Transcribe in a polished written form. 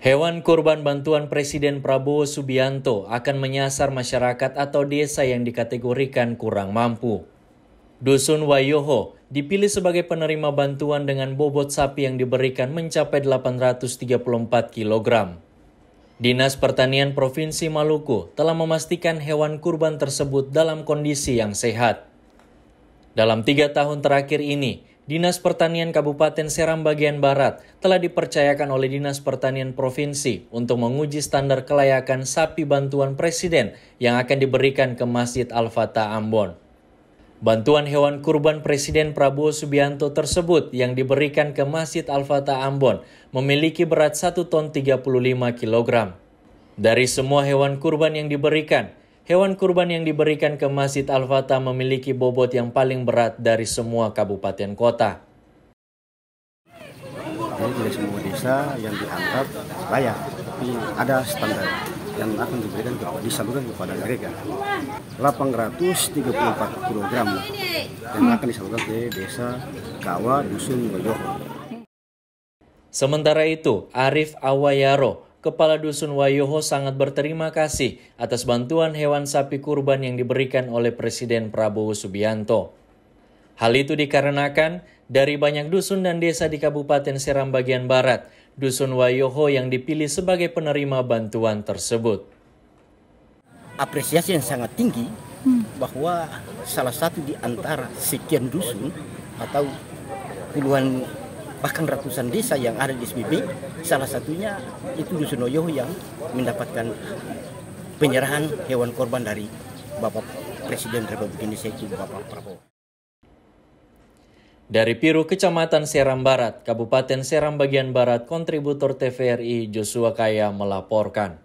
Hewan kurban bantuan Presiden Prabowo Subianto akan menyasar masyarakat atau desa yang dikategorikan kurang mampu. Dusun Wayoho dipilih sebagai penerima bantuan dengan bobot sapi yang diberikan mencapai 834 kg. Dinas Pertanian Provinsi Maluku telah memastikan hewan kurban tersebut dalam kondisi yang sehat. Dalam 3 tahun terakhir ini, Dinas Pertanian Kabupaten Seram bagian Barat telah dipercayakan oleh Dinas Pertanian Provinsi untuk menguji standar kelayakan sapi bantuan Presiden yang akan diberikan ke Masjid Al-Fatah Ambon. Bantuan hewan kurban Presiden Prabowo Subianto tersebut yang diberikan ke Masjid Al-Fatah Ambon memiliki berat 1 ton 35 kg. Dari semua hewan kurban yang diberikan, hewan kurban yang diberikan ke Masjid Al-Fatah memiliki bobot yang paling berat dari semua kabupaten kota. Jadi tidak semua desa yang dianggap layak, tapi ada standar yang akan diberikan disalurkan kepada mereka. 834 kg yang akan disalurkan ke desa Kawa Dusun Wayoho. Sementara itu, Arif Awayaro, Kepala Dusun Wayoho sangat berterima kasih atas bantuan hewan sapi kurban yang diberikan oleh Presiden Prabowo Subianto. Hal itu dikarenakan dari banyak dusun dan desa di Kabupaten Seram bagian Barat, Dusun Wayoho yang dipilih sebagai penerima bantuan tersebut. Apresiasi yang sangat tinggi bahwa salah satu di antara sekian dusun atau puluhan bahkan ratusan desa yang ada di SBB, salah satunya itu Dusun Wayoho yang mendapatkan penyerahan hewan korban dari Bapak Presiden Republik Indonesia itu Bapak Prabowo. Dari Piru, Kecamatan Seram Barat, Kabupaten Seram bagian Barat, kontributor TVRI Joshua Kaya melaporkan.